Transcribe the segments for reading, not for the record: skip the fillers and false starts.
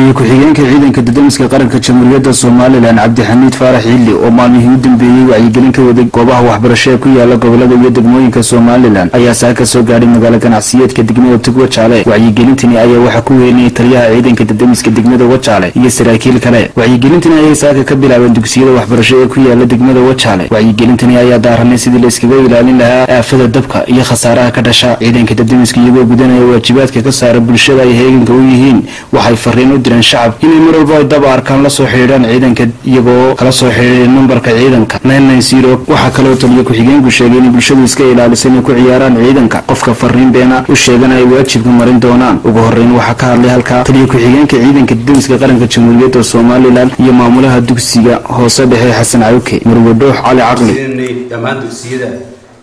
taliye ku-xigeenka ciidanka didamiska qaranka jamhuuriyadda Soomaaliland Cabdixamiid Faarax Ciili oo maalmihii u dambeeyay wacyigelin ka waday goobaha waxbarasho ee ku yaala gobolada iyo degmooyinka Soomaaliland ayaa saaka soo gaaray magaalada ganacsiyeedka degmada Togwajaale. Wacyigelintani ayaa waxa ku weynay taliyaha ciidanka didamiska degmada Wajaale iyo saraakiil kale. Wacyigelintani ayaa saaka ka bilaabeen dugsiyada waxbarasho ee ku yaala degmada Wajaale. Wacyigelintani ayaa daaranay sidii la iskaga ilaalin lahaa aafada dabka iyo khasaaraha ka dhasha. Ciidanka didamiska iyagoo gudanaya waajibaadka ka saaran bulshada ay heeganka u yihiin waxay fariin u direen shacab inay mar walba ay dab arkaan la soo xiriiraan ciidanka iyagoo kala soo xiriiray numbarka ciidanka 990. waxa kale oo taliye ku-xigeenku sheegay in bulshadu iska ilaaliso inay ku ciyaaraan ciidanka qofka fariin beena u sheeganaya waajibka marin doonaan. ugu horeyn waxa ka hadlay halka taliye ku-xigeenka ciidanka didamiska qaranka jamhuuriyadda Soomaaliland iyo maamulaha dugsiga hoose dhexe Xasan Cawke Marwadoox Cali Caqli dhammaan dugsiyada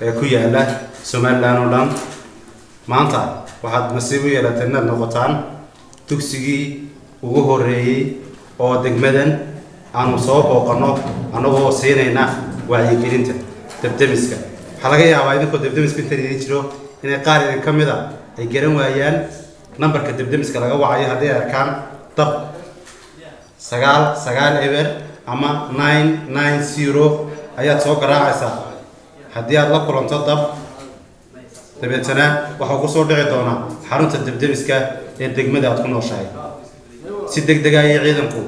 ee ku yaala Soomaaliland oo dhan maanta waxaad nasiib u yeelatay inaad noqotaan dugsigii ugu horeeyay oo degmadan aanu soo booqano anagoo siinayna wacyigelinta debdemiska. waxaa laga yaabaa idinkoo debdemiska inta idin jiro inay qaar idin ka mid a ay garan waayaan nambarka debdemiska laga wacayo haddii ay arkaan dab 9 eber ama 990 ayaad soo garaacaysaa. haddii aad la kulanto dab dabeetana waxaa ku soo dhici doona xarunta debdemiska ee degmada aad ku nooshahay. si degdeg ah ay ciidanku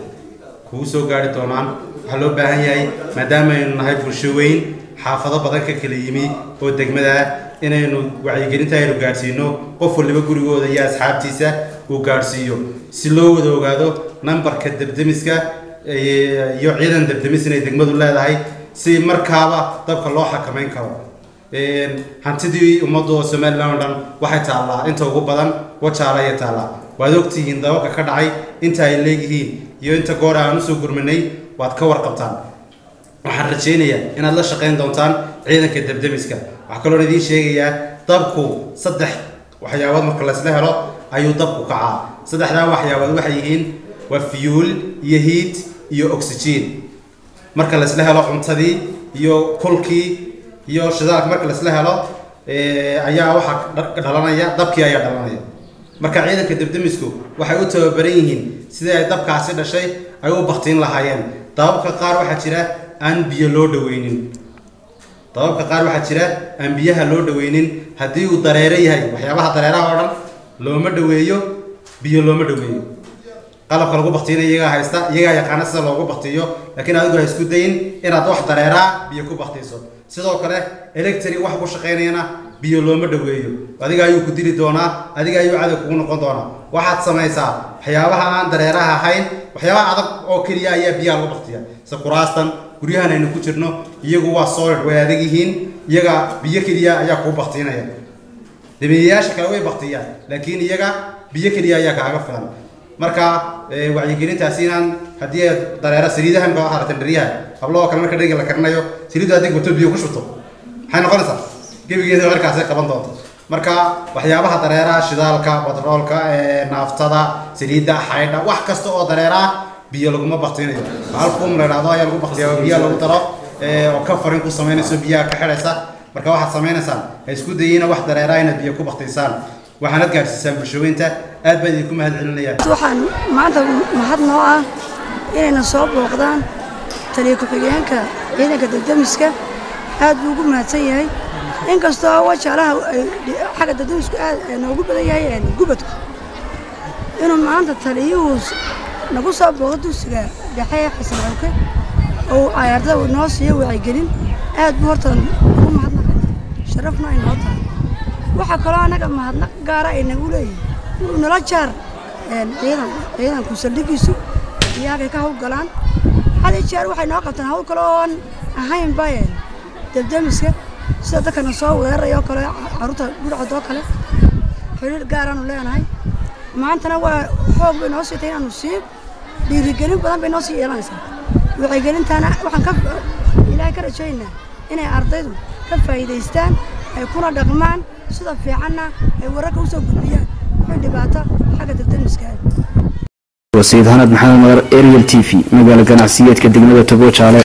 kugu soo gaari doonaan. waxaa loo baahan yahay maadaama aynu nahay bulsho weyn xaafado badan ka kala yimi oo degmada inaynu wacyigelinta aynu gaarsiino qof waliba gurigooda iyo asxaabtiisa uu gaarsiiyo si loo wada ogaado nambarka debdemiska iyo ciidan debdemis inay degmadu leedahay si markaaba dabka loo xakameyn karo. hantidii ummadda Soomaaliland dhan waxay taallaa inta ugu badan Wajaale ay taallaa. waad ogtihiin dabka ka dhacay inta ay leeyihiin iyo inta goor aan soo gurmanay waad ka warqabtaan. waxaan rajaynayaa inaad la shaqeyn doontaan ciidanka debdemiska. waxa kale oo idin sheegayaa dabku 3 waxyaabood marka la isla helo ayuu dabku kacaa. 3 waxyaabood waxay yihiin waa fuel iyo heat iyo oxygen. marka la isla helo cuntadii iyo kulkii iyo shidaalka marka la isla helo ayaa waxa dhalanaya dabkii ayaa dhalanaya. marka ciidanka debdemisku waxay u tababaran yihiin sidii ay dabkaasi dhashay ay u baqtiin lahaayeen. dababka qaar waxa jira aan biyo loo dhaweynin. biyaha loo dhaweynin haddii uu dareere yahay waxyaabaha dareeraha oo dhan looma dhaweeyo biyo looma dhaweeyo. qalabka lagu baqtiinay iyaga haysta iyaga yaqaan sida loogu baqtiyo laakiin adigu ha isku dayin inaad wax dareera biyo ku baqtiiso. sidoo kale electric wax ku shaqeynayna biyo looma dhaweeyo. adiga ayuu ku dili doonaa adiga ayuu cadow kugu noqon doonaa. waxaad samaysaa waxyaabaha aan dareeraha ahayn waxyaabaha adag oo kaliya ayaa biyo lagu baqtiya. sida kuraastan guryahan aynu ku jirno iyagu waa solid way adag yihiin iyaga biyo kaliya ayaa ku baqtiinaya. dameeyaasha kale way baqtiyaan laakiin iyaga biyo kaliya ayaa kaaga filan. marka wacyigelintaasi inaan haddii dareera saliidahan ka haratan dariyaha habloo kale marka dhiga la karinayo saliidu adig wato biyo ku shubto maxay noqonaysaa gebigeeda markaas ay qaban doonto. marka waxyaabaha dareeraha shidaalka batroolka naaftada saliida xaydha wax kasta oo dareera biyo laguma baqtiinayo. halku marado ayaa lagu baqtiyo biyo lagu daro oo ka farin ku sameynayso biyaha ka xiraysa. marka waxaad sameynaysaa ay isku dayina wax dareera inaad biyo ku baqtiisaan waxaana gaarsiisaan bulshooyinta aad baa idinku mahadcelinayaan. waxaan maanta mahad noo ah inayna soo booqdaan taliye ku-xigeenka ciidanka debdemiska aad buu ugu mahadsan yahay. inkastoo Wajaalaha xagga debdemisku aad noogu badan yahay gubadku inuu maanta taliyuhu nagu soo booqdo dugsiga dhexe Xasan Cawke oo ay ardaydu noo siiyo wacyigelin aad buu horta ugu mahadnaqay sharafna inoo tahay. waxa kale oo anaga mahadnaq gaar ah inagu leeyahay nala jaar ciidanku saldhigiisu iyaga ka hawlgalaan. hal jeer waxay noo qabtaan hawl kale oo ahayn baayeen debdemiska sida dadkana soo weeraray oo kale caruurta gurcad oo kale xiriir gaar ah u leenahay. maantana waa xoog bay noo siitay inaanu sii dhiirigelin badan bay noo sii yeelanaysaa. wacyigelintana waxaan ka ilaahay ka rajaynaa inay ardaydu ka faa'iidaystaan ay kuna dhaqmaan sida fiicanna ay wararka u soo gudbiyaan wixii dhibaato xagga debdemiska ah. wasiid Hanad Maxamed Ariel TV magaalada ganacsiyeedka degmada Togwajaale.